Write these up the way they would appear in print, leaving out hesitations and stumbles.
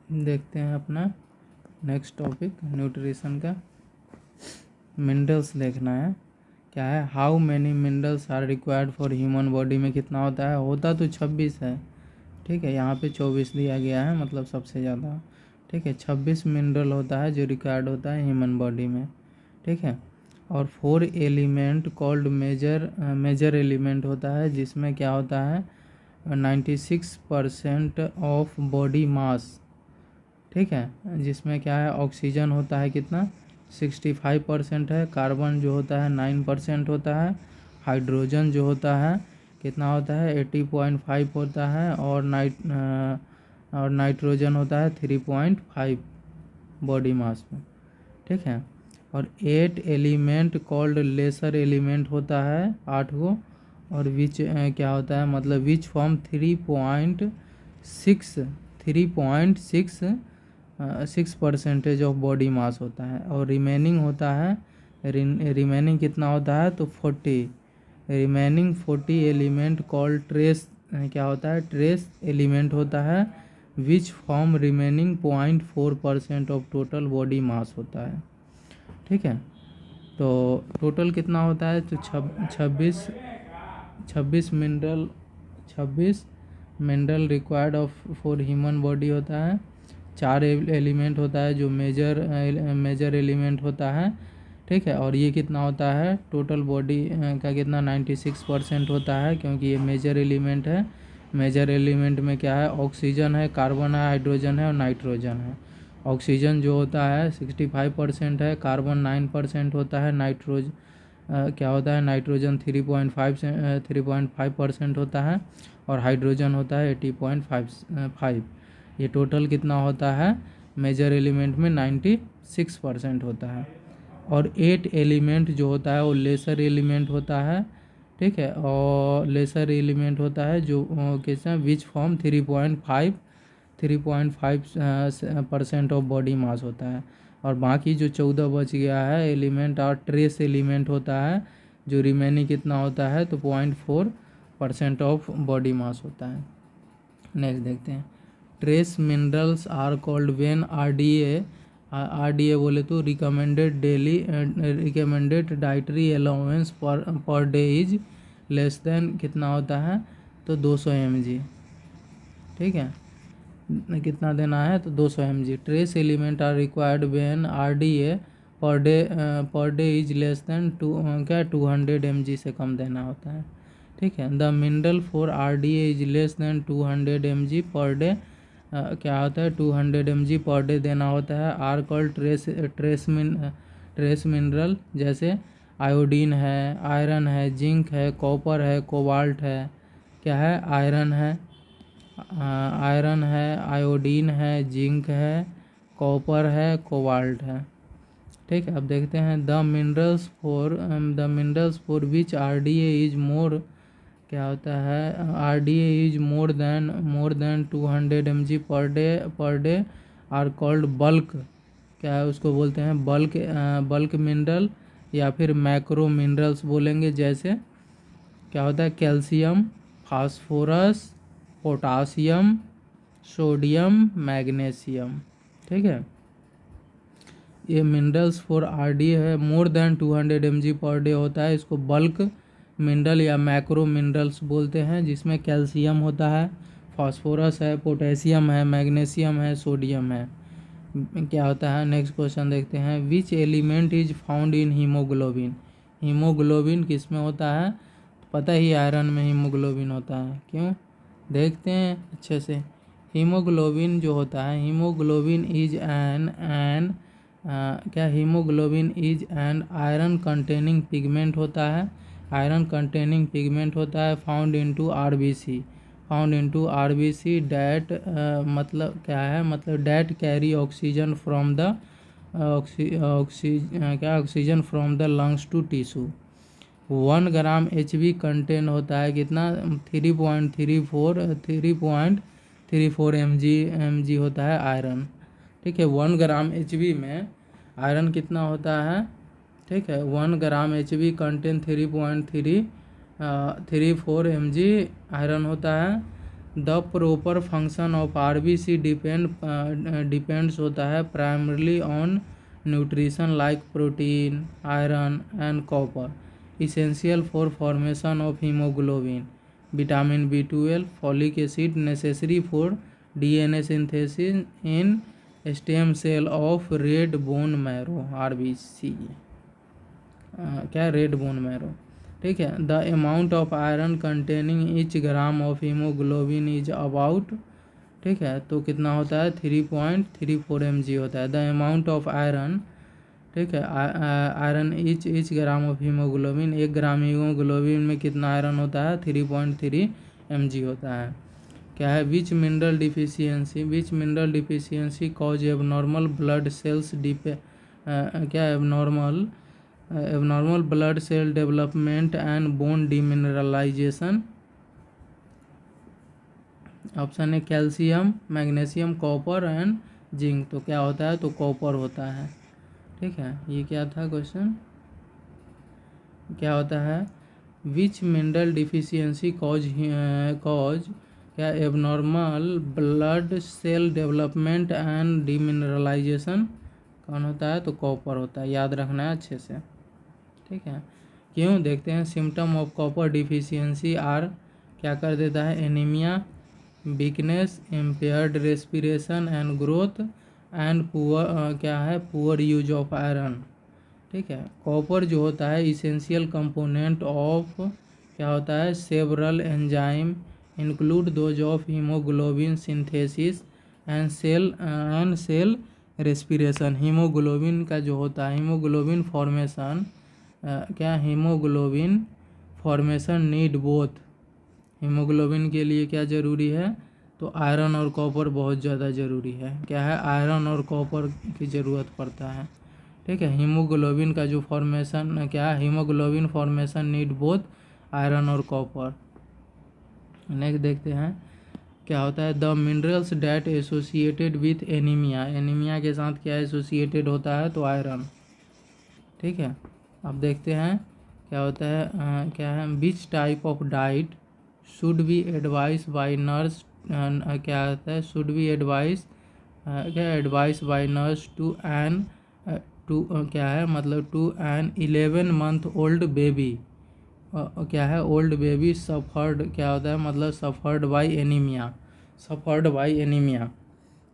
देखते हैं अपना नेक्स्ट टॉपिक न्यूट्रिशन का। मिनरल्स देखना है, क्या है, how many minerals are required for human body में कितना होता है। होता तो 26 है, ठीक है, यहाँ पे 24 दिया गया है, मतलब सबसे ज़्यादा, ठीक है। 26 मिनरल होता है जो रिक्वायर्ड होता है ह्यूमन बॉडी में, ठीक है। और 4 एलिमेंट कॉल्ड मेजर एलिमेंट होता है, जिसमें क्या होता है 96% ऑफ बॉडी मास, ठीक है। जिसमें क्या है ऑक्सीजन होता है कितना 65% है, कार्बन जो होता है 9% होता है, हाइड्रोजन जो होता है कितना होता है 80.5 होता है, और नाइट्रोजन होता है 3.5 बॉडी मास में, ठीक है। और 8 एलिमेंट कॉल्ड लेसर एलिमेंट होता है 8 गो, और विच क्या होता है मतलब which form 3.6% of body mass होता है। और रिमेनिंग होता है रिमेनिंग कितना होता है तो 40 एलिमेंट कॉल्ड ट्रेस क्या होता है ट्रेस एलिमेंट होता है, which form remaining 0.4% of total body mass होता है, ठीक है। तो टोटल कितना होता है तो 26 mineral required of for human body होता है। 4 एलिमेंट होता है जो मेजर एलिमेंट होता है, ठीक है। और ये कितना होता है टोटल बॉडी का कितना 96% होता है, क्योंकि ये मेजर एलिमेंट है। मेजर एलिमेंट में क्या है ऑक्सीजन है, कार्बन है, हाइड्रोजन है और नाइट्रोजन है। ऑक्सीजन जो होता है 65% है, कार्बन 9% होता है, क्या होता है नाइट्रोजन 3.5% होता है, और हाइड्रोजन होता है 80.5। ये टोटल कितना होता है मेजर एलिमेंट में 96% होता है। और 8 एलिमेंट जो होता है वो लेसर एलिमेंट होता है, ठीक है। और लेसर एलिमेंट होता है जो कैसे which form 3.5% of body mass होता है। और बाकी जो 14 बच गया है एलिमेंट और ट्रेस एलिमेंट होता है, जो रिमेनिंग कितना होता है तो 0.4% ऑफ बॉडी मास होता है। नेक्स्ट देखते हैं, trace minerals are called when RDA बोले तो recommended dietary allowance per day is less than कितना होता है तो 200 mg, ठीक है। कितना देना है तो 200 mg। Trace element are required when RDA per day is less than 200 mg से कम देना होता है, ठीक है। The mineral for RDA is less than 200 mg per day, क्या होता है 200 mg पर डे देना होता है। आर कॉल्ड ट्रेस मिनरल, जैसे आयोडीन है, आयरन है, जिंक है, कॉपर है, कोबाल्ट है, क्या है आयरन है, आयोडीन है, जिंक है, कॉपर है, कोबाल्ट है, ठीक है। अब देखते हैं the minerals for which RDA is more, क्या होता है RDA is more than 200 mg per day are called bulk, क्या है उसको बोलते हैं बल्क मिनरल या फिर मैक्रो मिनरल्स बोलेंगे। जैसे क्या होता है calcium, phosphorus, potassium, sodium, magnesium, ठीक है। ये मिनरल्स फॉर आरडीए है, मोर देन 200 mg पर डे होता है, इसको बल्क मिनरल या मैक्रो मिनरल्स बोलते हैं, जिसमें कैल्शियम होता है, फास्फोरस है, पोटेशियम है, मैग्नीशियम है, सोडियम है, क्या होता है। नेक्स्ट क्वेश्चन देखते हैं, which element is found in haemoglobin. Haemoglobin किस में होता है, पता ही आयरन में हीमोग्लोबिन होता है, क्यों देखते हैं अच्छे से। हीमोग्लोबिन जो होता है haemoglobin is an iron containing pigment होता है, आयरन कंटेनिंग पिगमेंट होता है, फाउंड इनटू आरबीसी डैट, मतलब क्या है मतलब that carry oxygen from the oxygen from the lungs to tissue. 1 gram HB contain होता है कितना 3.34 mg होता है आयरन, ठीक है। 1 ग्राम HB में आयरन कितना होता है, ठीक है। 1 gram HB contain 3.34 mg iron होता है। The proper function of RBC depends होता है primarily on nutrition like protein, iron and copper essential for formation of haemoglobin, vitamin B12, folic acid necessary for DNA synthesis in stem cell of red bone marrow, RBC क्या red bone marrow. ठीक है। The amount of iron containing each gram of haemoglobin is about, ठीक है, तो कितना होता है 3.34 mg होता है। द अमाउंट ऑफ आयरन, ठीक है, iron each gram of haemoglobin, 1 gram haemoglobin में कितना आयरन होता है 3.3 mg होता है। क्या है which mineral deficiency cause abnormal blood cells क्या abnormal blood cell development and bone demineralisation. Option है calcium, magnesium, copper and zinc. तो क्या होता है, तो कॉपर होता है। ठीक है, ये क्या था क्वेश्चन, क्या होता है विच मिनरल डिफिशियंसी कॉज क्या abnormal blood cell development and demineralization कौन होता है, तो कॉपर होता है। याद रखना है अच्छे से। ठीक है, क्यों देखते हैं। Symptom of copper deficiency are, क्या कर देता है anaemia, weakness, impaired respiration and growth and poor क्या है पुअर यूज ऑफ आयरन। ठीक है, कॉपर जो होता है इसेंशियल कंपोनेंट ऑफ क्या होता है several enzyme include those of haemoglobin synthesis and cell respiration. Haemoglobin का जो होता है हीमोग्लोबिन फॉर्मेशन क्या haemoglobin formation need both. Haemoglobin के लिए क्या ज़रूरी है, तो आयरन और कॉपर बहुत ज़्यादा ज़रूरी है। क्या है, आयरन और कॉपर की ज़रूरत पड़ता है। ठीक है, हीमोग्लोबिन का जो फॉर्मेशन क्या है haemoglobin formation need both iron और कॉपर। नेक्स्ट देखते हैं क्या होता है the minerals that associated with anaemia. Anaemia के साथ क्या एसोसिएटेड होता है, तो आयरन। ठीक है, अब देखते हैं क्या होता है क्या है which type of diet should be advice by nurse. क्या होता है शुड बी एडवाइस क्या advice by nurse to an क्या है मतलब to an 11 month old baby. क्या है ओल्ड बेबी सफर्ड, क्या होता है मतलब सफर्ड बाय एनीमिया।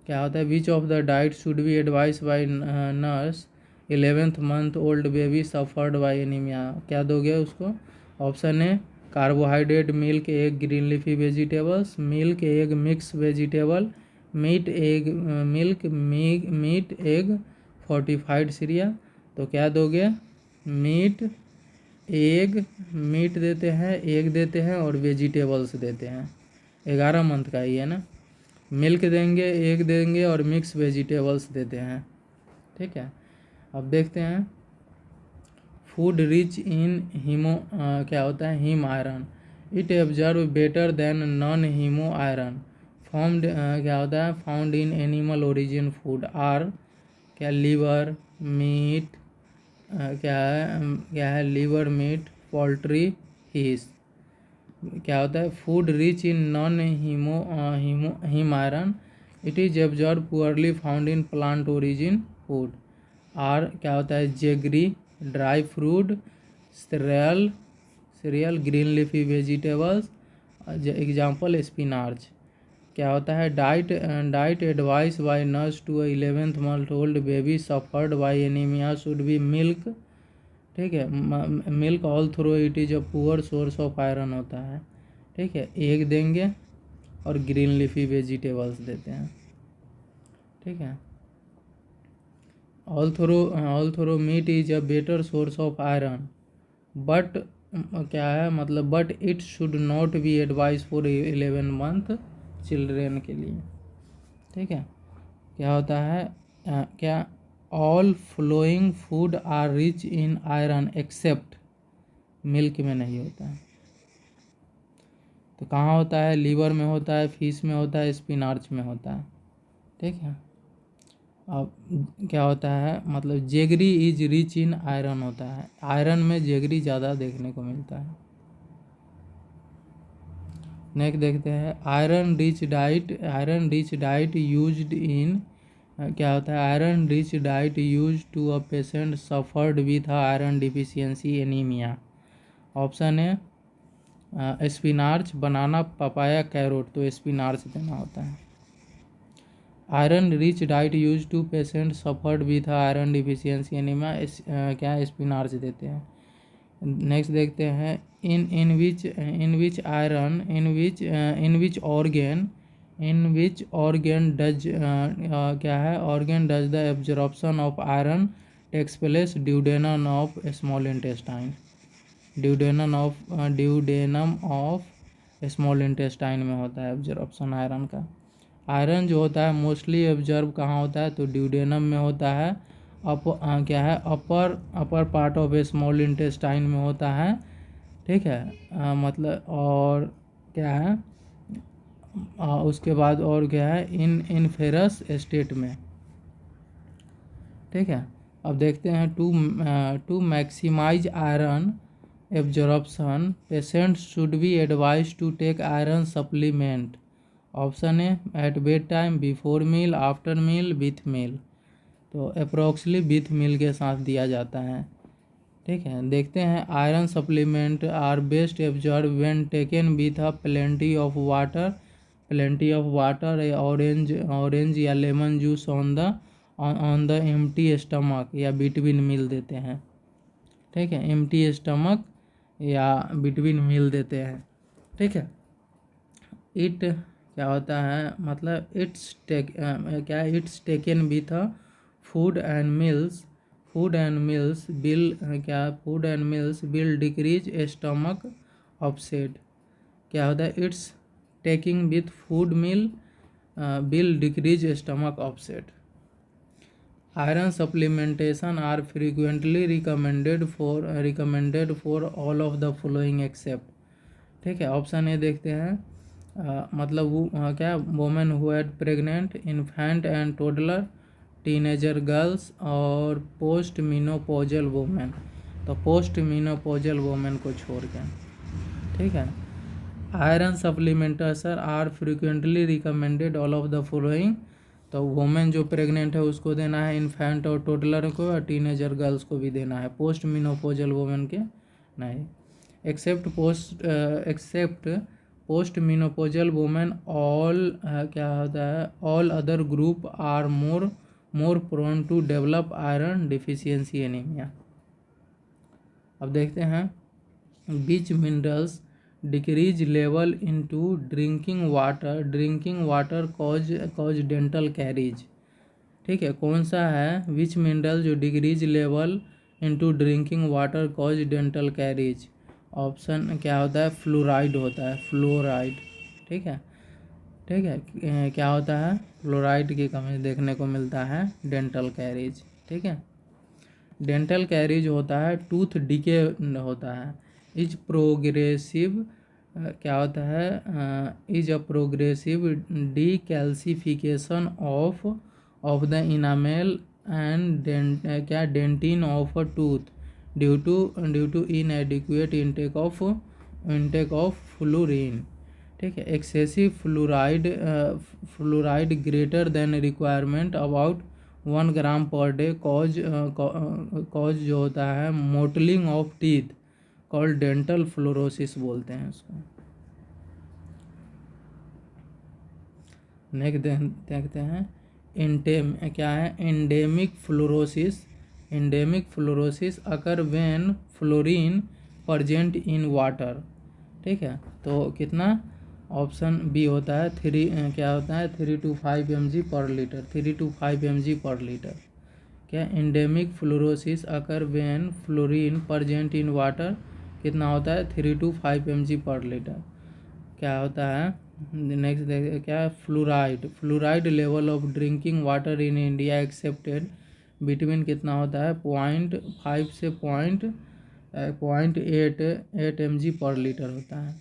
क्या होता है which of the diet should be advice by nurse 11th month old baby suffered by anaemia. क्या दोगे उसको, ऑप्शन है carbohydrate, milk, egg, green leafy vegetables, milk, egg, mix vegetable, meat, egg, meat, egg, fortified cereal. तो क्या दोगे, meet, egg, meet देते हैं, egg देते हैं और वेजिटेबल्स देते हैं। 11 month का ही है ना। मिल्क देंगे, एग देंगे और मिक्स वेजिटेबल्स देते हैं। ठीक है, अब देखते हैं फूड रिच इन क्या होता है haem iron, it absorb better than non haem iron formed क्या होता है found in animal origin food are क्या लीवर, मीट क्या है लीवर, मीट, पोल्ट्री, फिश। क्या होता है food rich in non haem iron, it is absorb poorly found in plant origin food. Are क्या होता है jaggery, dry fruit, cereal, green leafy vegetables, example spinach. क्या होता है diet advice by nurse to 11th month old baby suffered by anaemia should be milk. ठीक है, milk although it is a poor source of iron होता है। ठीक है, egg देंगे और ग्रीन लीफी वेजिटेबल्स देते हैं। ठीक है, although meat is a better source of iron but क्या है मतलब but it should not be advice for 11 month children के लिए। ठीक है, क्या होता है क्या all following food are rich in iron except, milk में नहीं होता है। तो कहाँ होता है, लीवर में होता है, फिश में होता है, स्पिनाच में होता है। ठीक है, अब क्या होता है मतलब jaggery is rich in iron होता है, आयरन में जेगरी ज़्यादा देखने को मिलता है। नेक्स्ट देखते हैं iron rich diet used in क्या होता है iron rich diet use to a patient suffered with iron deficiency anaemia. Option है स्पिनाच, बनाना, पपाया, कैरोट। तो स्पिनाच देना होता है। Iron rich diet use to patient suffered with iron deficiency anaemia क्या spinach देते हैं। नेक्स्ट देखते हैं in which iron in which organ does क्या है organ does the absorption of iron takes place duodenum of small intestine. Duodenum of small intestine में होता है एब्जॉर्प्शन आयरन का। आयरन जो होता है मोस्टली एब्जॉर्ब कहाँ होता है तो ड्यूडेनम में होता है। क्या है upper part of small intestine में होता है। ठीक है मतलब और क्या है उसके बाद और क्या है इन फेरस स्टेट में। ठीक है अब देखते हैं to maximise iron absorption patient should be advise to take iron supplement. Option है at bed time, before meal, after meal, with meal. तो अप्रोक्सली विथ मील के साथ दिया जाता है। ठीक है देखते हैं iron supplement are best absorb when taken with a plenty of water orange या lemon juice on the empty stomach या बिटवीन मील देते हैं। ठीक है एम्प्टी स्टमक या बिटवीन मील देते हैं। ठीक है इट क्या होता है मतलब it's taken with a food and meals will decrease stomach upset. क्या होता है it's taking with food meal will decrease stomach upset. Iron supplementation are frequently recommended for all of the following except. ठीक है option A देखते हैं मतलब वो क्या women who had pregnant, infant and toddler, teenager girls और post menopausal women. तो post menopausal women को छोड़ के। ठीक है iron supplementation are frequently recommended all of the following. तो वोमेन जो प्रेग्नेंट है उसको देना है, इन्फेंट और टोडलर को और टीनेजर गर्ल्स को भी देना है, पोस्ट मीनोपॉजल वोमेन के नहीं। Except post menopausal women all क्या होता है all other group are more prone to develop iron deficiency anaemia. अब देखते हैं which minerals decrease level into drinking water cause dental caries. ठीक है कौन सा है विच मिनरल जो decrease level into drinking water cause dental caries. Option क्या होता है फ्लोराइड होता है, फ्लोराइड। ठीक है क्या होता है फ्लोराइड की कमी देखने को मिलता है डेंटल कैरीज। ठीक है डेंटल कैरीज होता है टूथ डिके होता है, इज प्रोग्रेसिव क्या होता है is a progressive decalcification of the enamel and dentine of a tooth due to inadequate intake of fluorine. ठीक है excessive fluoride greater than requirement about 1 gram per day cause जो होता है mottling of teeth called dental fluorosis बोलते हैं उसको। Next देखते हैं क्या है endemic fluorosis occur when fluorine present in water. ठीक है तो कितना ऑप्शन बी होता है क्या होता है 3 to 5 mg per litre, 3 to 5 mg per litre. क्या endemic fluorosis occur when fluorine present in water कितना होता है 3 to 5 mg पर लीटर। क्या होता है नेक्स्ट देखिए क्या fluoride level of drinking water in India accepted between कितना होता है 0.5 से 0.8 mg पर लीटर होता है,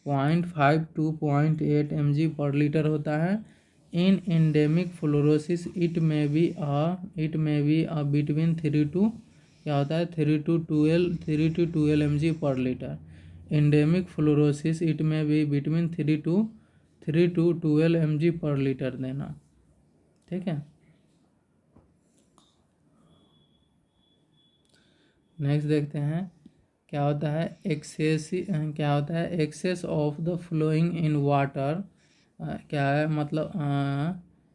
0.5 to 0.8 mg पर लीटर होता है। इन एंडेमिक फ्लोरोसिस इट में बी बिटवीन 3 to क्या होता है 3 to 12 mg per litre. Endemic fluorosis it में भी between 3 to 12 mg per litre देना। ठीक है, नेक्स्ट देखते हैं क्या होता है excess of the fluorine in water. क्या है मतलब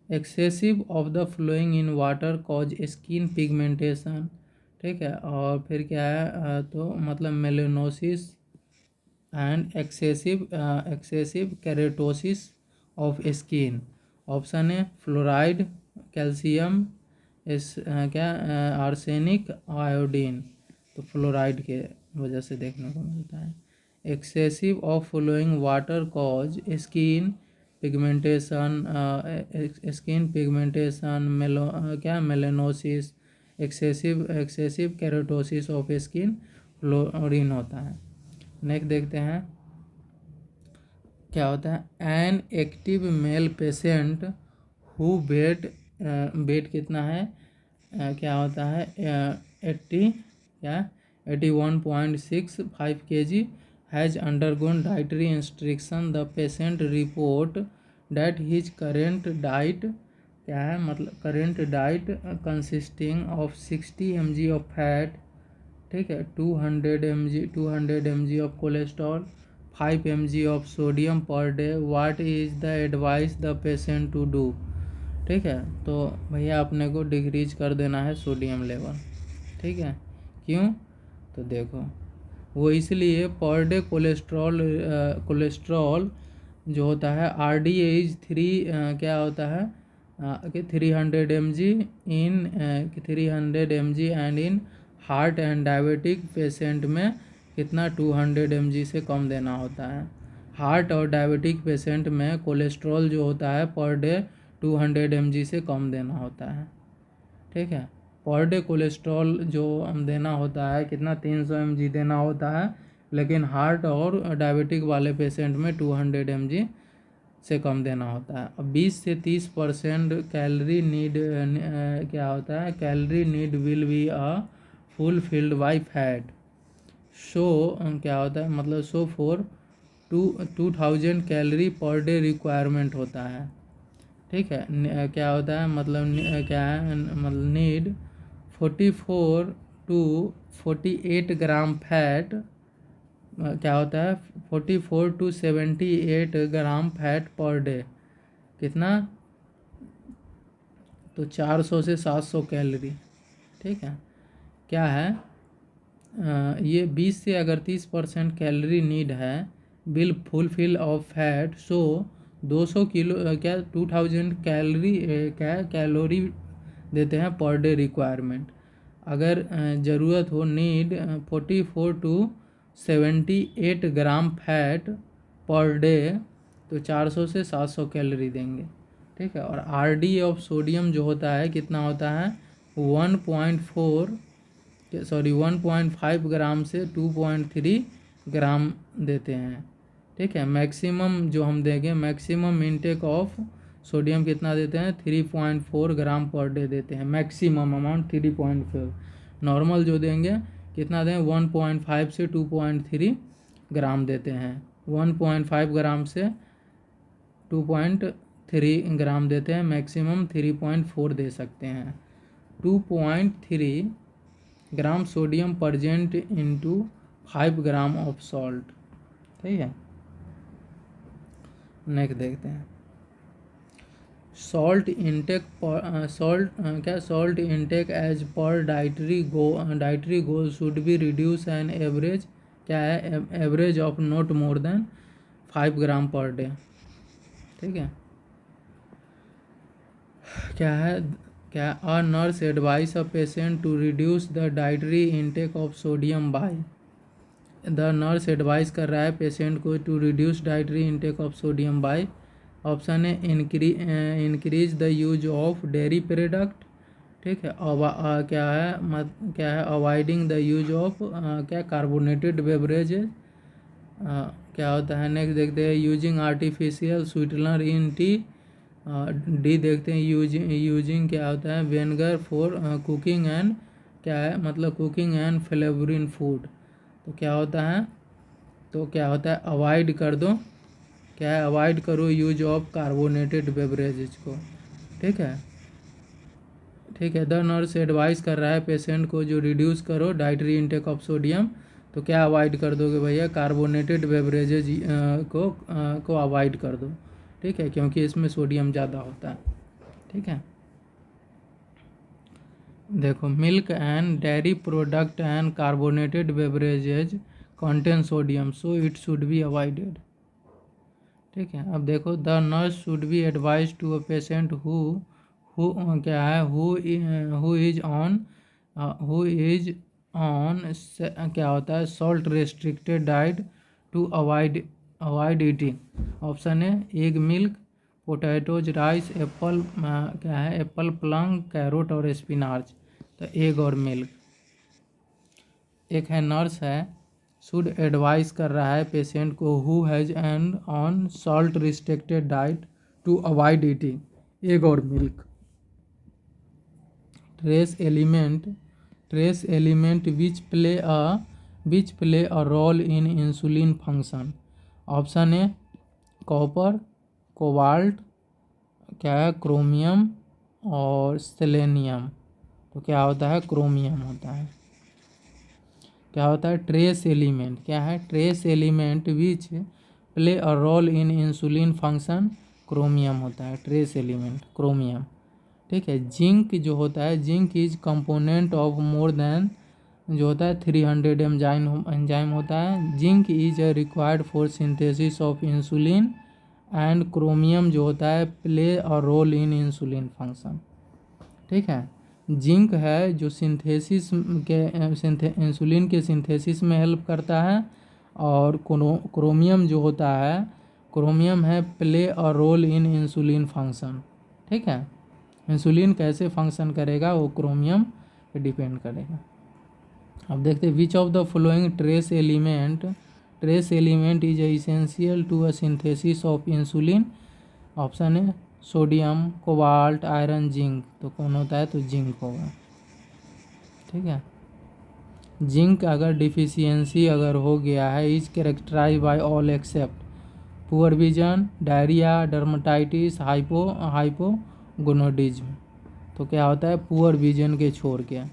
excessive of the fluorine in water cause skin pigmentation. ठीक है, और फिर क्या है तो मतलब melanosis and excessive keratosis of skin. Option है फ्लोराइड, कैल्शियम, क्या आर्सेनिक, आयोडीन। तो फ्लोराइड के वजह से देखने को मिलता है। Excessive of fluorine water cause skin pigmentation melanosis, excessive keratosis of skin fluorine होता है। नेक्स्ट देखते हैं क्या होता है an active male patient who weight कितना है क्या होता है 81.65 kg has undergone dietary instruction. The patient report that his current diet क्या है मतलब current diet consisting of 60 mg of fat. ठीक है, 200 mg of cholesterol, 5 mg of sodium पर day. What is the advice the patient to do. ठीक है, तो भैया अपने को डिक्रीज कर देना है सोडियम लेवल। ठीक है, क्यों तो देखो वो इसलिए पर डे कोलेस्ट्रॉल जो होता है RDA क्या होता है कि 300 mg in 300 mg and in heart and diabetic patient में कितना 200 mg से कम देना होता है। हार्ट और डायबिटिक पेशेंट में कोलेस्ट्रॉल जो होता है पर डे 200 mg से कम देना होता है। ठीक है, पर डे कोलेस्ट्रॉल जो हम देना होता है कितना 300 mg देना होता है, लेकिन हार्ट और डायबिटिक वाले पेशेंट में 200 mg से कम देना होता है। अब 20 से 30% कैलोरी नीड क्या होता है calorie need will be fulfilled by fat. So क्या होता है मतलब so for 2000 calorie per day requirement होता है। ठीक है, क्या होता है मतलब क्या है मतलब नीड 44 to 48 ग्राम फैट। क्या होता है 44 to 78 gram fat per day. कितना तो 400 से 700 कैलोरी। ठीक है, क्या है ये 20 से अगर 30% कैलोरी नीड है will fulfil of fat. So 200 kilo क्या 2000 कैलोरी देते हैं पर डे रिक्वायरमेंट। अगर ज़रूरत हो need 44 to 78 gram fat per day तो 400 से 700 कैलोरी देंगे। ठीक है, और RD ऑफ सोडियम जो होता है कितना होता है 1.5 ग्राम से 2.3 ग्राम देते हैं। ठीक है, मैक्सिमम जो हम देंगे मैक्सिमम इनटेक ऑफ सोडियम कितना देते हैं 3.4 ग्राम पर डे देते हैं। मैक्सिमम अमाउंट 3.4, नॉर्मल जो देंगे कितना दें 1.5 से 2.3 ग्राम देते हैं। 1.5 ग्राम से 2.3 ग्राम देते हैं, मैक्सिमम 3.4 दे सकते हैं। 2.3 gram sodium present into 5 gram of salt. ठीक है, नेक्स्ट देखते हैं salt intake as per dietary goal should be reduce an average क्या है average of not more than 5 gram per day. ठीक है, क्या a nurse advice a patient to reduce the dietary intake of sodium by. The nurse advice कर रहा है patient को to reduce dietary intake of sodium bye. Option है increase the use of dairy product. ठीक है, क्या है avoiding the use of क्या कार्बोनेटेड बेवरेजेज। क्या होता है नेक्स्ट देखते हैं यूजिंग आर्टिफिशियल स्वीटनर इन टी। डी देखते हैं यूजिंग क्या होता है विनेगर फॉर कुकिंग एंड क्या है मतलब कुकिंग एंड फ्लेवरिंग फूड। तो क्या होता है तो क्या होता है अवॉइड कर दो, क्या है अवॉइड करो यूज ऑफ कार्बोनेटेड बेवरेजेज को। ठीक है, ठीक है। द नर्स एडवाइस कर रहा है पेशेंट को जो रिड्यूस करो डाइटरी इंटेक ऑफ सोडियम, तो क्या अवॉइड कर दोगे भैया, कार्बोनेटेड बेवरेजेज को अवॉइड कर दो। ठीक है, क्योंकि इसमें सोडियम ज़्यादा होता है। ठीक है, देखो milk and dairy product and carbonated beverages contain sodium, so it should be avoided. ठीक है, अब देखो the nurse should be advise to a patient who क्या है हु इज ऑन क्या होता है salt restricted diet to avoid eating. Option है egg milk, potatoes, rice, apple क्या है एप्पल, प्लम, कैरोट और स्पिनाच। तो एग और मिल्क। एक है नर्स है शुड एडवाइस कर रहा है पेशेंट को who has an on salt restricted diet to avoid eating egg और milk. Trace element which play a role in insulin function. Option A copper, cobalt, क्या है क्रोमियम और सेलेनियम। तो क्या होता है क्रोमियम होता है। क्या होता है ट्रेस एलिमेंट, क्या है trace element which play a role in insulin function, chromium होता है ट्रेस एलिमेंट क्रोमियम। ठीक है, जिंक जो होता है zinc is component of more than जो होता है 300 एंजाइम होता है। Zinc is required for synthesis of insulin and chromium जो होता है play a role in insulin function. ठीक है, जिंक है जो सिंथेसिस के इंसुलिन के सिंथेसिस में हेल्प करता है, और क्रोमियम जो होता है क्रोमियम है play a role in insulin function. ठीक है, इंसुलिन कैसे फंक्शन करेगा वो क्रोमियम पे डिपेंड करेगा। अब देखते हैं which of the following trace element is essential to a synthesis of insulin. Option है सोडियम, कोबाल्ट, आयरन, जिंक। तो कौन होता है तो जिंक होगा। ठीक है, जिंक अगर डिफिशियंसी अगर हो गया है is characterise by all except poor vision, diarrhoea, dermatitis, hypogonadism. तो क्या होता है पुअर विजन के छोड़ के।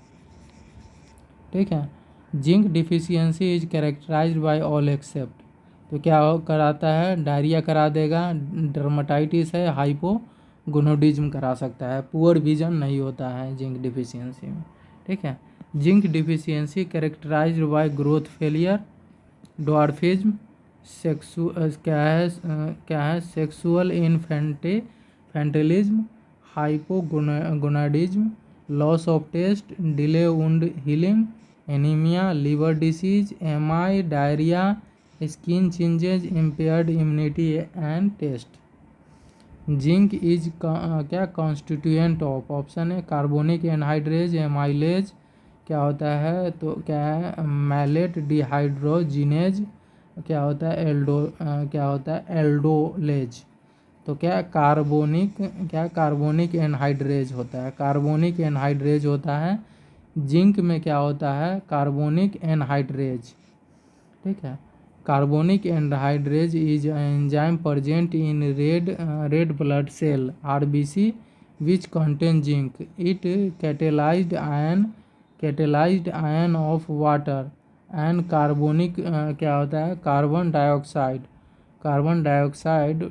ठीक है, zinc deficiency is characterised by all except, तो क्या कराता है डायरिया करा देगा, डर्मेटाइटिस है, हाइपोगोनाडिज्म करा सकता है, पुअर विजन नहीं होता है जिंक डिफिशियंसी में। ठीक है, zinc deficiency characterised by growth failure, dwarfism, क्या है sexual infantilism, hypogonadism, loss of taste, delay wound healing, anaemia, liver disease, MI, diarrhoea, skin changes, impaired immunity and taste. Zinc is क्या constituent of. Option है carbonic anhydrase, amylase, क्या होता है तो क्या है मैलेट डिहाइड्रोजिनेज, क्या होता है एल्डोलेज। तो क्या कार्बोनिक एनहाइड्रेज होता है, कार्बोनिक एनहाइड्रेज होता है। जिंक में क्या होता है कार्बोनिक एनहाइड्रेज। ठीक है, carbonic anhydrase is enzyme present in red blood cell RBC which contain zinc. It catalysed ion of water and carbonic क्या होता है carbon dioxide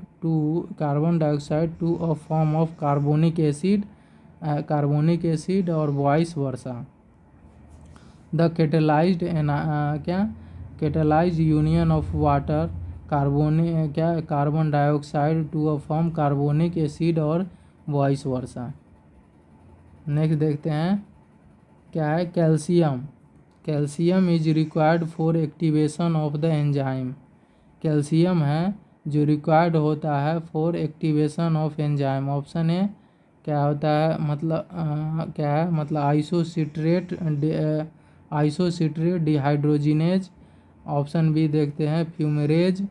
to a form of carbonic acid और vice versa. The catalysed union of water carbon dioxide to a form carbonic acid और vice versa. Next देखते हैं क्या है calcium is required for activation of the enzyme. Calcium है जो required होता है for activation of enzyme. Option A क्या होता है क्या है मतलब आइसोसिट्रेट डिहाइड्रोजिनेज। ऑप्शन बी देखते हैं फ्यूमेरेज।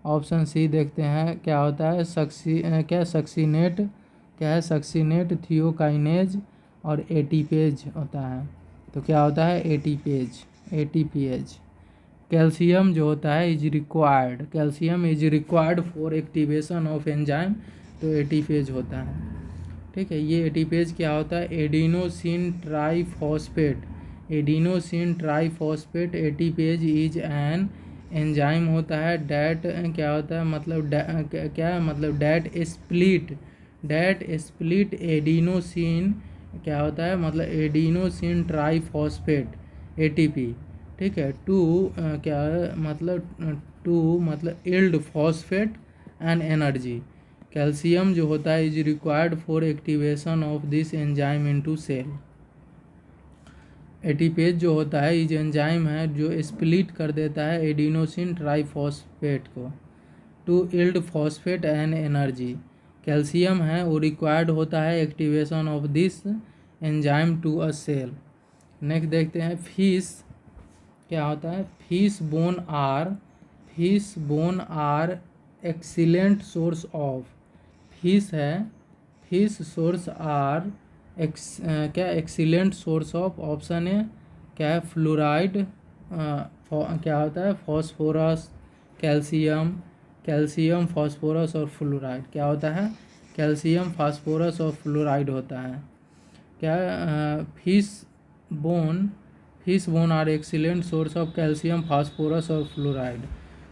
ऑप्शन सी देखते हैं क्या होता है सक्सीनेट थियोकाइनेज और एटीपेज होता है। तो क्या होता है एटीपेज। कैल्शियम जो होता है is required, calcium is required for activation of enzyme, तो एटीपेज होता है। ठीक है, ये एटीपेज क्या होता है, adenosine triphosphate, adenosine triphosphate ATPase is an enzyme होता है डैट क्या होता है मतलब क्या मतलब डैट स्प्लिट एडिनोसिन क्या होता है मतलब एडिनोसिन ट्राइफॉस्फेट एटीपी। ठीक है, टू क्या है मतलब टू मतलब yield phosphate and energy. Calcium जो होता है is required for activation of this enzyme into cell. ATPase जो होता है इज एंजाइम है जो स्प्लिट कर देता है एडिनोसिन ट्राइफॉस्फेट को to yield phosphate and energy. Calcium है वो रिक्वायर्ड होता है activation of this enzyme to a cell. Next देखते हैं फिश क्या होता है, fish bone are excellent source of, fish है, फिश सोर्स आर क्या एक्सीलेंट सोर्स ऑफ, ऑप्शन है क्या है फ्लोराइड, क्या होता है फॉस्फोरस, कैल्शियम फॉस्फोरस और फ्लोराइड, क्या होता है कैल्शियम फास्फोरस और फ्लोराइड होता है। क्या fish bone are excellent source of calcium phosphorus और fluoride,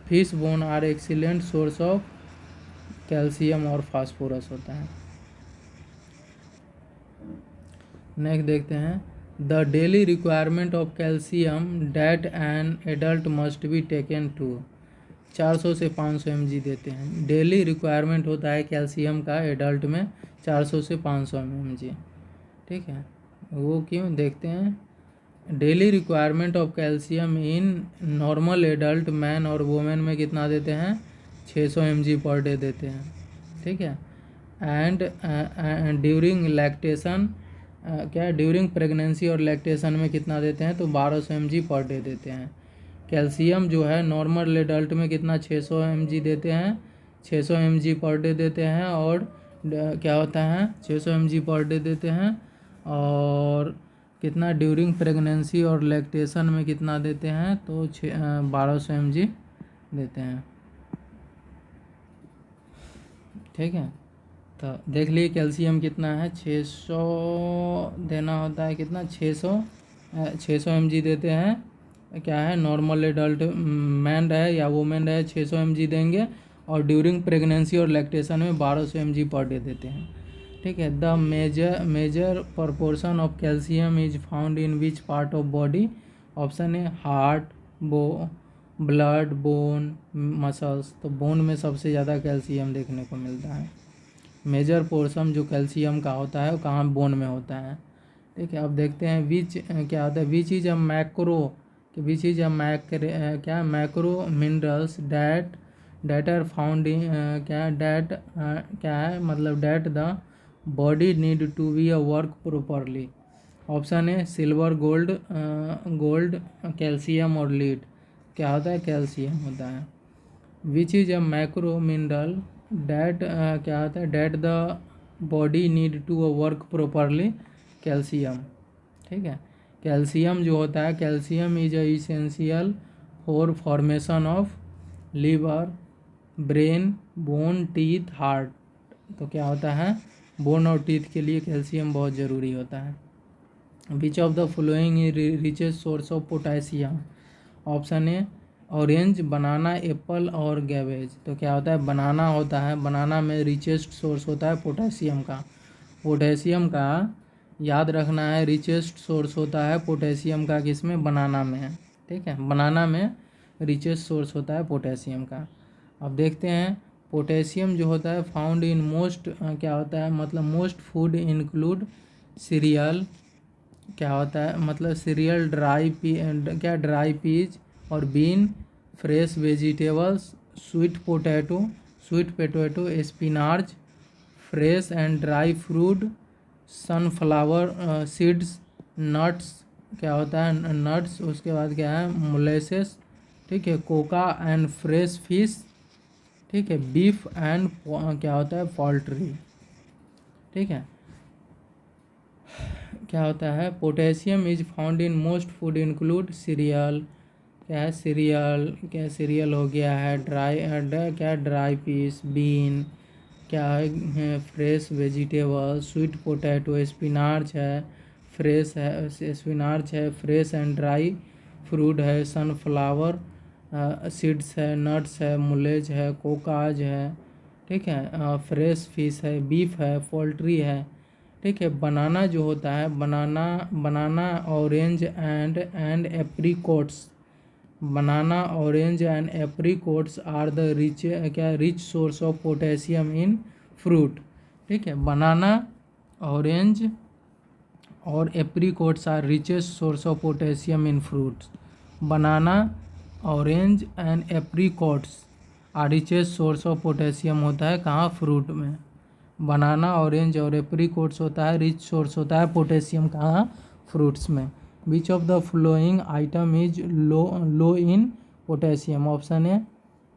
fish bone are excellent source of calcium और फास्फोरस होता है। नेक्स्ट देखते हैं the daily requirement of calcium that an adult must be taken to, 400 से 500 mg देते हैं। Daily requirement होता है कैल्शियम का एडल्ट में 400 से 500 mg। ठीक है, वो क्यों देखते हैं। Daily requirement of calcium in normal adult man और वुमेन में कितना देते हैं 600 mg पर डे देते हैं। ठीक है, एंड ड्यूरिंग लैक्टेशन क्या ड्यूरिंग प्रेगनेंसी और लैक्टेशन में कितना देते हैं तो 1200 mg पर डे देते हैं। कैल्शियम जो है नॉर्मल एडल्ट में कितना 600 mg देते हैं, 600 mg पर डे देते हैं और क्या होता है 600 mg पर डे देते हैं और कितना ड्यूरिंग प्रेगनेंसी और लैक्टेशन में कितना देते हैं तो 1200 mg देते हैं। ठीक है, तो देख लिए कैल्शियम कितना है 600 देना होता है, कितना 600 mg देते हैं। क्या है नॉर्मल एडल्ट मैन रहे या वुमेन रहे 600 mg देंगे और ड्यूरिंग प्रेगनेंसी और लैक्टेशन में 1200 mg पर डे देते हैं। ठीक है, the major proportion of calcium is found in which part of body, option है हार्ट, ब्लड, बोन, मसल्स, तो बोन में सबसे ज़्यादा कैल्शियम देखने को मिलता है। मेजर पोर्शन जो कैल्शियम का होता है वो कहाँ बोन में होता है। ठीक है, अब देखते हैं विच क्या होता है which is a macro, which is a क्या macro minerals that are found in क्या डैट क्या है मतलब that the body need to be a work properly. Option है सिल्वर, गोल्ड, कैल्शियम और लीड, क्या होता है कैल्शियम होता है। Which is a macro mineral that क्या होता है that the body need to work properly, calcium. ठीक है, कैल्शियम जो होता है calcium is essential for formation of liver, brain, bone, teeth, heart, तो क्या होता है बोन और टीथ के लिए कैल्शियम बहुत ज़रूरी होता है। Which of the following richest source of potassium, option A orange, banana, Apple और गैवेज, तो क्या होता है बनाना होता है, बनाना में रिचेस्ट सोर्स होता है पोटेशियम का। पोटेशियम का याद रखना है रिचेस्ट सोर्स होता है पोटेशियम का किसमें बनाना में। ठीक है, बनाना में रिचेस्ट सोर्स होता है पोटेशियम का। अब देखते हैं पोटेशियम जो होता है फाउंड इन मोस्ट क्या होता है मतलब मोस्ट फूड इंक्लूड सीरियल, क्या होता है मतलब सीरियल, ड्राई पीज और bean, fresh vegetables, sweet potato, spinach, fresh and dry fruit, sunflower seeds, nuts, क्या होता है नट्स, उसके बाद क्या है मोलेसेस, ठीक है, कोका एंड फ्रेश फिश, ठीक है, बीफ एंड क्या होता है पोल्ट्री। ठीक है, क्या होता है potassium is found in most food include serial, क्या है, सीरियल, क्या सीरियल हो गया है, क्या ड्राई पीस, बीन, क्या है fresh vegetable, sweet potato, spinach है, फ्रेश है स्पिनाच है, फ्रेश एंड ड्राई फ्रूट है, सनफ्लावर सीड्स है, नट्स है, मुलेज है, कोकाज है, ठीक है, फ्रेश फिश है, बीफ है, पोल्ट्री है, ठीक है। बनाना जो होता है, banana orange and apricots, banana orange and apricots are the rich source of potassium in fruit, ठीक है। बनाना ऑरेंज और apricots are richest source of potassium in fruits. Banana orange and apricots are richest source of potassium होता है कहाँ, fruit में। बनाना orange और एप्रीकोट्स होता है रिच सोर्स होता है पोटेशियम कहाँ, फ्रूट्स में। विच of the flowing item is low in potassium? Option है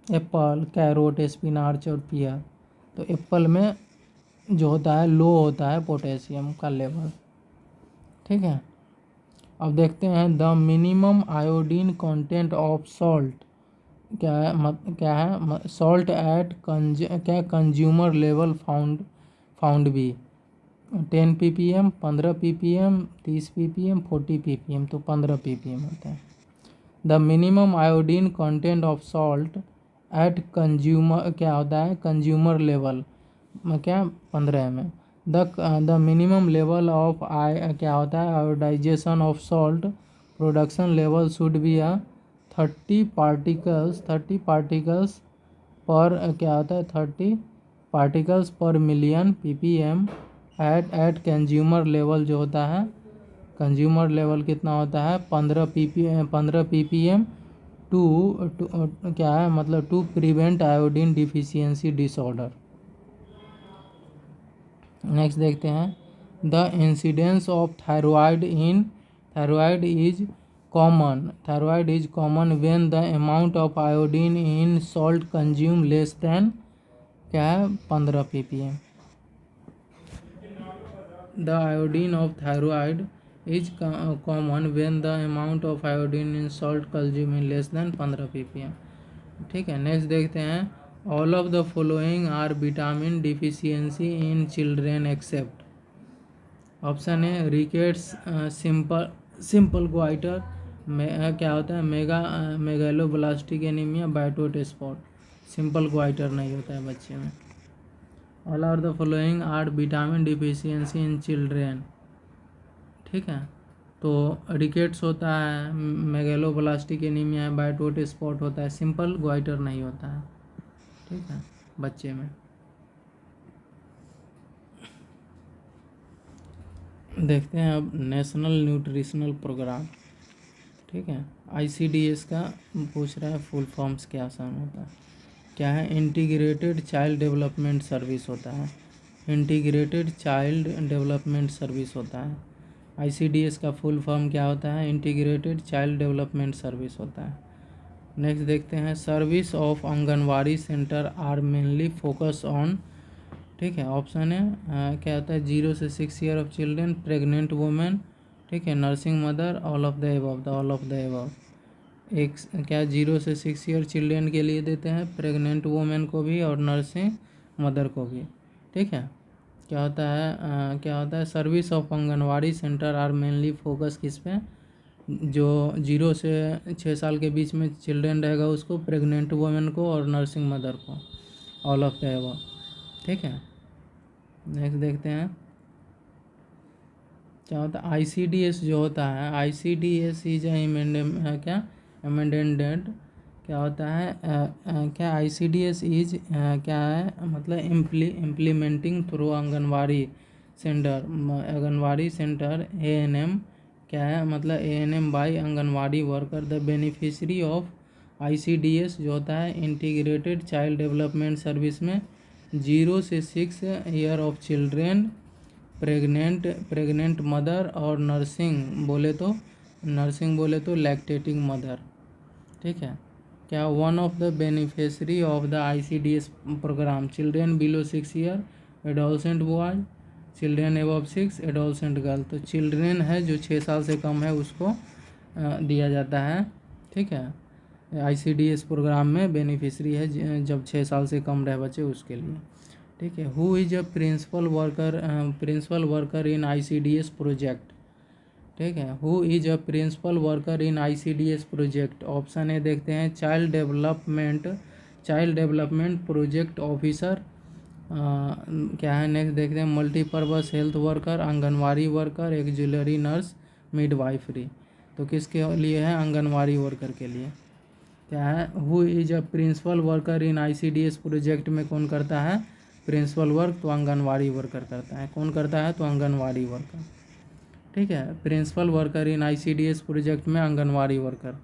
एप्पल, कैरोट, स्पिनाच और पियर। तो एप्पल में जो होता है लो होता है पोटेशियम का लेवल, ठीक है। अब देखते हैं the minimum iodine content of salt क्या है सॉल्ट एट क्या consumer level found be 10 ppm, 15 ppm, 30 ppm, 40 ppm, तो 15 ppm होता है। The minimum iodine content of salt at consumer क्या होता है, कंज्यूमर लेवल में क्या 15 mm। The minimum level of क्या होता है, iodisation of salt production level should be 30 particles per क्या होता है 30 particles per million ppm। At consumer level जो होता है, कंज्यूमर लेवल कितना होता है 15 ppm टू क्या है मतलब to prevent iodine deficiency disorder. Next देखते हैं the incidence of thyroid is common when the amount of iodine in salt consume less than क्या है 15 ppm। The iodine of thyroid is common when the amount of iodine in salt consume in less than 15 ppm, ठीक है। Next देखते हैं all of the following are vitamin deficiency in children except. Option है rickets, simple goitre, क्या होता है megaloblastic anaemia, Bitot spot. Simple goitre नहीं होता है बच्चे में। All are the following are vitamin deficiency in children, ठीक है। तो रिकेट्स होता है, मेगालोब्लास्टिक एनीमिया है, बायटोट स्पॉट होता है, सिंपल ग्वाइटर नहीं होता है, ठीक है बच्चे में। देखते हैं अब नेशनल न्यूट्रिशनल प्रोग्राम, ठीक है। ICDS का पूछ रहा है फुल फॉर्म्स क्या सम होता है, क्या है इंटीग्रेटेड चाइल्ड डेवलपमेंट सर्विस होता है, इंटीग्रेटेड चाइल्ड डेवलपमेंट सर्विस होता है। ICDS का फुल फॉर्म क्या होता है, इंटीग्रेटेड चाइल्ड डेवलपमेंट सर्विस होता है। नेक्स्ट देखते हैं service of anganwadi centre are mainly focus on, ठीक है। ऑप्शन है क्या होता है 0 से 6 year of children, pregnant women, ठीक है, nursing mother, all of the above. एक क्या 0 से 6 ईयर चिल्ड्रेन के लिए देते हैं, प्रेग्नेंट वुमेन को भी और नर्सिंग मदर को भी, ठीक है। क्या होता है service of anganwadi centre are mainly focus किस पे, जो 0 से 6 साल के बीच में चिल्ड्रेन रहेगा उसको, प्रेग्नेंट वुमेन को और नर्सिंग मदर को, ऑल ऑफ द एबव, ठीक है। नेक्स्ट देखते हैं क्या होता है ICDS जो होता है, ICDS इज क्या अमेंडेड, क्या होता है क्या ICDS इज क्या है मतलब implementing through anganwadi centre ANM, क्या है मतलब ANM by anganwadi worker. The beneficiary of ICDS जो होता है इंटीग्रेटेड चाइल्ड डेवलपमेंट सर्विस में 0 से 6 year of children, pregnant mother और नर्सिंग बोले तो लैक्टेटिंग मदर, ठीक है। क्या one of the beneficiary of the ICDS programme children below 6 year, adolescent boy, children above 6, adolescent girl. तो चिल्ड्रेन है जो 6 साल से कम है उसको दिया जाता है, ठीक है। ICDS प्रोग्राम में बेनिफिशरी है जब 6 साल से कम रहे बच्चे उसके लिए। ठीक है। Who is a principal worker in ICDS project. ठीक है। Who is a principal worker in ICDS project. Option A देखते हैं चाइल्ड डेवलपमेंट प्रोजेक्ट ऑफिसर। क्या है नेक्स्ट देखते हैं multipurpose health worker, anganwadi worker, auxiliary nurse, midwifery. तो किसके लिए है? आंगनवाड़ी वर्कर के लिए। क्या है? Who is a principal worker in ICDS project में कौन करता है प्रिंसिपल वर्क? तो आंगनवाड़ी वर्कर करता है। कौन करता है? तो आंगनवाड़ी वर्कर। ठीक है। Principal worker in ICDS project में आंगनवाड़ी वर्कर।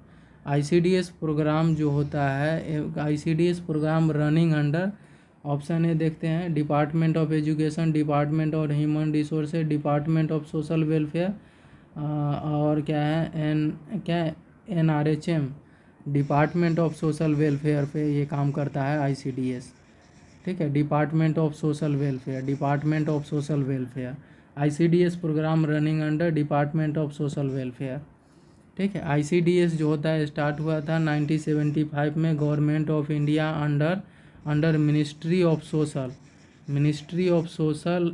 ICDS प्रोग्राम जो होता है ICDS programme running under, option A देखते हैं department of education, department of human resources, department of social welfare, और क्या है NRHM, department of social welfare पे ये काम करता है ICDS। ठीक है। Department of social welfare ICDS programme running under department of social welfare. ठीक है। ICDS जो होता है स्टार्ट हुआ था 1975 में government of India under ministry of social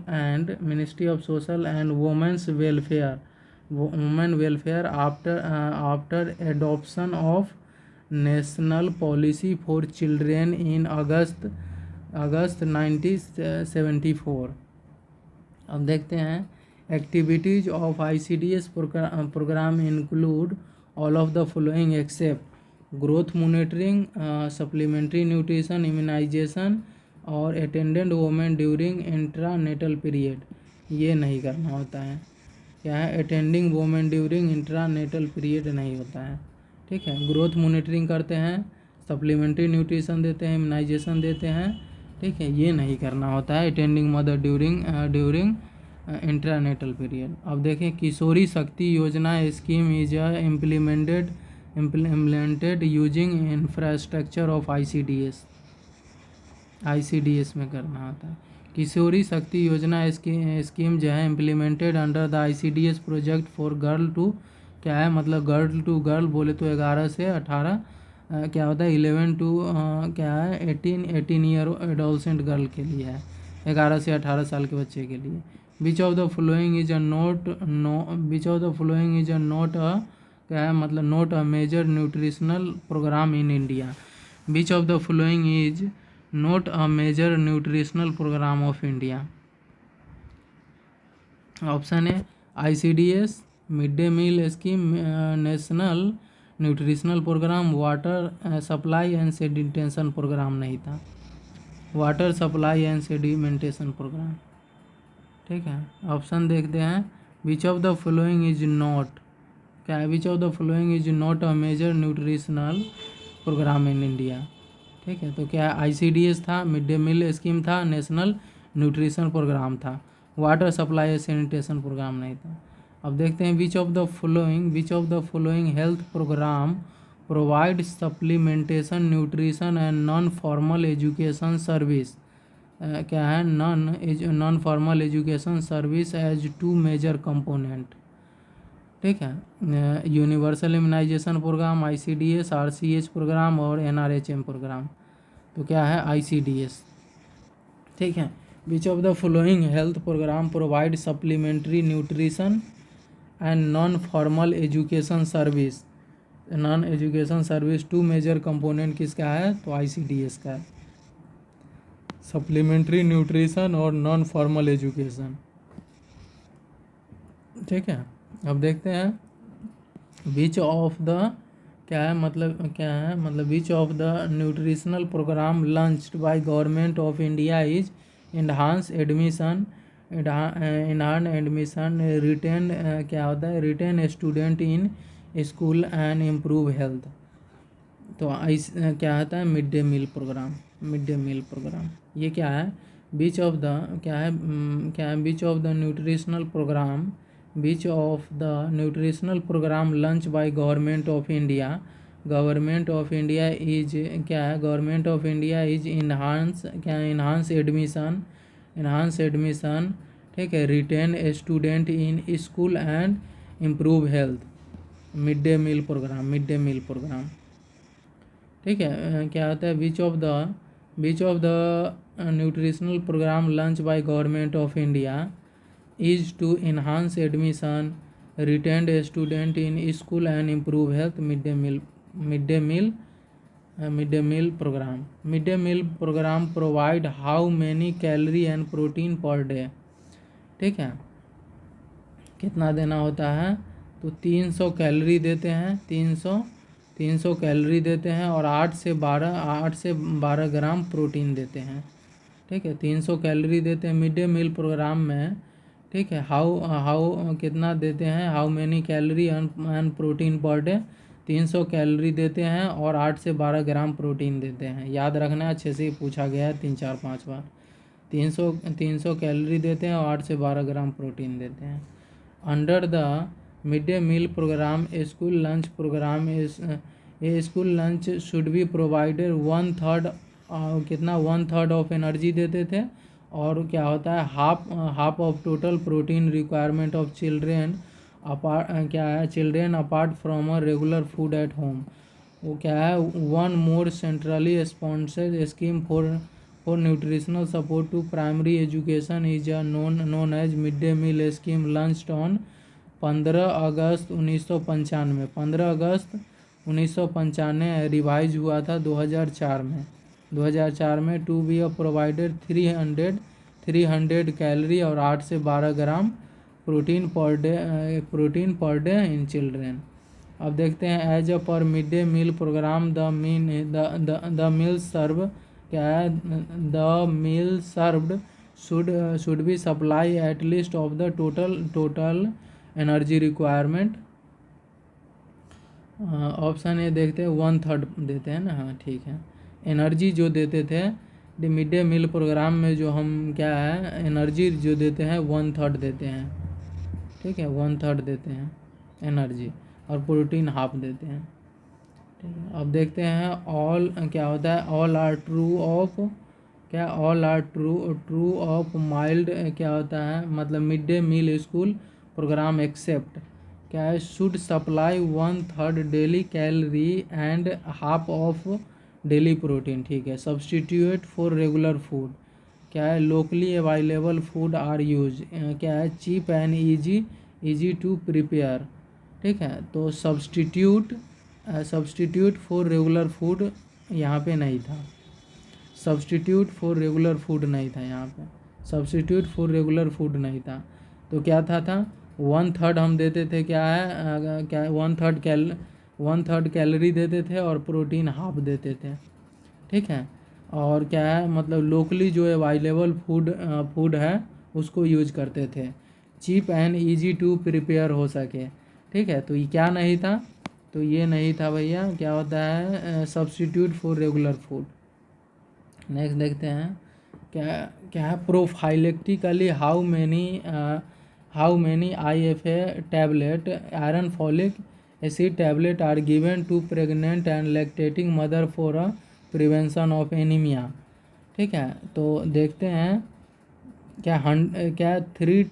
and women welfare after adoption of national policy for children in August 1974। अब देखते हैं activities of ICDS programme include all of the following except growth monitoring, supplementary nutrition, immunization और attendant women during intranatal period. ये नहीं करना होता है। क्या है? Attending women during intranatal period नहीं होता है। ठीक है। ग्रोथ मॉनिटरिंग करते हैं, सप्लीमेंट्री न्यूट्रिशन देते हैं, इम्यूनाइजेशन देते हैं। ठीक है। ये नहीं करना होता है attending mother during intranatal period. अब देखें किशोरी शक्ति योजना scheme is implemented using infrastructure of ICDS में करना होता है। किशोरी शक्ति योजना स्कीम जो है implemented under the ICDS project for girl to, क्या है मतलब गर्ल टू गर्ल बोले तो 11 से 18, क्या होता है 11 टू क्या है 18 ईयर एडोलसेंट गर्ल के लिए है, 11 से 18 साल के बच्चे के लिए। Which of the following is a क्या है मतलब not a major nutritional programme in India. Which of the following is not a major nutritional programme of India. Option है ICDS, mid day meal scheme, national nutritional programme, water supply and sedimentation programme नहीं था, water supply and sedimentation programme. ठीक है। Option देखते हैं which of the following is not, क्या है which of the following is not a major nutritional programme in India. ठीक है। तो क्या है ICDS था, मिड डे मील स्कीम था, नेशनल न्यूट्रिशन प्रोग्राम था, वाटर सप्लाई सैनिटेशन प्रोग्राम नहीं था। अब देखते हैं which of the following health programme provide supplementation nutrition and non formal education service. क्या है non formal education service as two major component. ठीक है। Universal immunization programme ICDS, RCH programme और NRHM प्रोग्राम। तो क्या है ICDS। ठीक है। Which of the following health programme provide supplementary nutrition and non formal education service two major component किसका है? तो ICDS का है, सप्लीमेंट्री न्यूट्रिशन और नॉन फॉर्मल एजुकेशन। ठीक है। अब देखते हैं विच ऑफ द क्या है मतलब which of the nutritional programme launched by government of India is enhance admission retain क्या होता है retain student in school and improve health. तो क्या आता है मिड डे मील प्रोग्राम। ये क्या है which of the which of the nutritional programme launch by government of India is क्या है इन्हांस एडमिशन। ठीक है। Retain student in school and improve health, mid day meal programme. ठीक है। क्या होता है, which of the nutritional programme launch by government of India is to enhance admission, retained student in school and improve health. Mid day meal programme. Mid day meal programme provide how many calorie and protein per day. ठीक है, कितना देना होता है, तो 300 calorie देते हैं, 300 calorie देते हैं और 8 से 12 ग्राम प्रोटीन देते हैं। ठीक है, 300 कैलोरी देते हैं मिड डे मील प्रोग्राम में। ठीक है, हाउ कितना देते हैं, how many calorie and protein per day, 300 calorie देते हैं और 8 से 12 ग्राम प्रोटीन देते हैं। याद रखना, अच्छे से पूछा गया है 3-4-5 बार। 300 कैलोरी देते हैं और 8 से 12 ग्राम प्रोटीन देते हैं। Under the mid day meal programme school lunch programme school lunch should be provided 1/3 कितना 1/3 ऑफ एनर्जी देते थे। और क्या होता है, half of total protein requirement of children apart from a regular food at home. वो क्या है, one more centrally sponsored scheme for nutritional support to primary education is known as mid day meal scheme launched on 15 August 1995। 15 August 1995 revise हुआ था 2004 में। 2004 में to be provided 300 calorie और 8 से 12 gram protein per day in children. अब देखते हैं, as a per mid day meal programme the meal serve क्या है, the meal served should be supply at least of the total energy requirement. Option A देखते हैं, 1/3 देते हैं ना, हाँ ठीक है। एनर्जी जो देते थे मिड डे मील प्रोग्राम में, जो हम क्या है एनर्जी जो देते हैं 1/3 देते हैं। ठीक है, 1/3 देते हैं एनर्जी और प्रोटीन हाफ देते हैं। ठीक है, अब देखते हैं ऑल क्या होता है, all are true of mild क्या होता है, मतलब mid day meal school programme except क्या है, should supply 1/3 daily calorie and half of daily protein. ठीक है, सब्सटीट्यूट फॉर रेगुलर फूड क्या है, locally available food are use क्या है, cheap and easy to prepare. ठीक है, तो सब्सटीट्यूट फॉर रेगुलर फूड यहाँ पे नहीं था, सब्सटीट्यूट फॉर रेगुलर फूड नहीं था यहाँ पे, सब्सटीट्यूट फॉर रेगुलर फूड नहीं था। तो क्या था 1/3 हम देते थे, क्या है क्या 1/3 कैलोरी देते थे और प्रोटीन हाफ देते थे। ठीक है, और क्या है, मतलब लोकली जो अवेलेबल फूड है उसको यूज करते थे, cheap and easy to prepare हो सके। ठीक है, तो ये क्या नहीं था, तो ये नहीं था भैया, क्या होता है substitute for regular food. Next देखते हैं, क्या है, prophylactically how many IFA tablet iron folic acid tablet are given to pregnant and lactating mother for a prevention of anaemia. ठीक है, तो देखते हैं क्या 3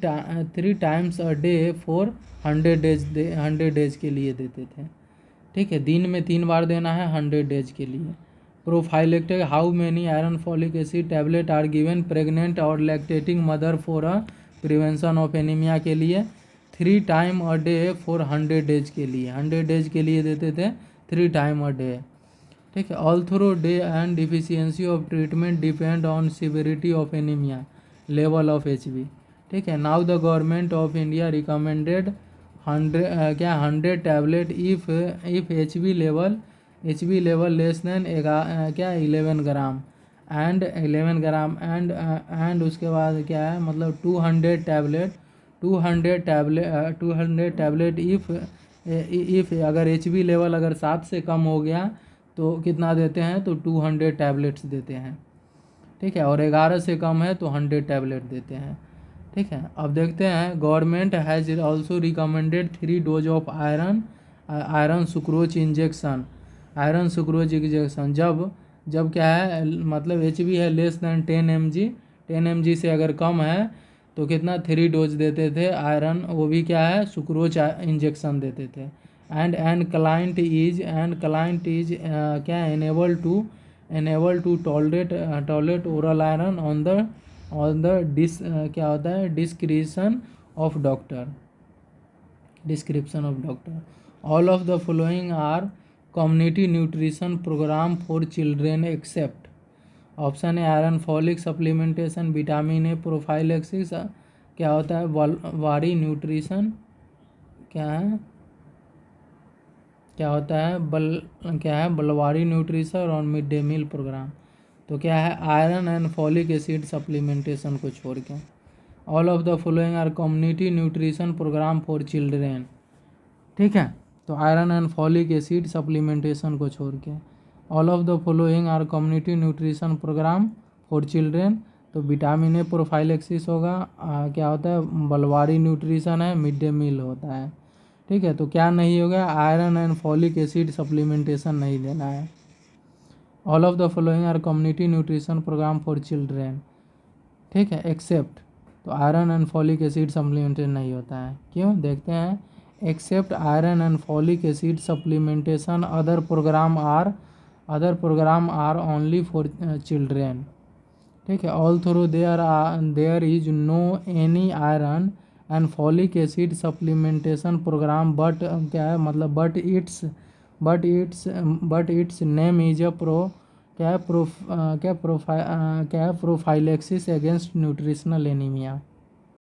times a day for 100 days के लिए देते थे। ठीक है, दिन में 3 बार देना है 100 डेज के लिए। Prophylactic how many iron folic acid tablet are given pregnant और lactating mother for a prevention of anaemia के लिए 3 time a day for 100 days के लिए, 100 डेज के लिए देते थे 3 टाइम अ डे। ठीक है, all through day and deficiency of treatment depend on severity of anaemia level of HB। ठीक है, now the government of India recommended 100 tablet if HB level less than 11 gram and उसके बाद क्या है, मतलब 200 tablet if अगर HB level अगर 7 से कम हो गया तो कितना देते हैं, तो 200 टैबलेट्स देते हैं। ठीक है, और 11 से कम है तो 100 टैबलेट देते हैं। ठीक है, अब देखते हैं, government has also recommended 3 dose of iron sucrose injection जब क्या है, मतलब HB है लेस दैन 10 mg से अगर कम है तो कितना 3 डोज देते थे आयरन, वो भी क्या है सुक्रोज इंजेक्शन देते थे। and client is क्या enable to tolerate oral iron on the क्या होता है description of doctor. All of the following are community nutrition program for children except option है iron folic supplementation, vitamin A prophylaxis, क्या होता है वारी न्यूट्रिशन, क्या होता है बलवारी न्यूट्रिशन और मिड डे मील प्रोग्राम। तो क्या है iron and folic acid supplementation को छोड़ के। All of the following are community nutrition programme for children, ठीक है। तो iron and folic acid supplementation को छोड़ के all of the following are community nutrition programme for children. तो विटामिन ए प्रोफाइलेक्सिस होगा, क्या होता है बलवारी न्यूट्रिशन है, मिड डे मील होता है, ठीक है। तो क्या नहीं होगा iron and folic acid supplementation नहीं देना है। All of the following are community nutrition programme for children, ठीक है, एक्सेप्ट। तो iron and folic acid supplementation नहीं होता है, क्यों देखते हैं। Except iron and folic acid supplementation other programme are only for children, ठीक है। All through their is no any iron and folic acid supplementation programme but क्या है मतलब but its name is a prophylaxis against nutritional anaemia,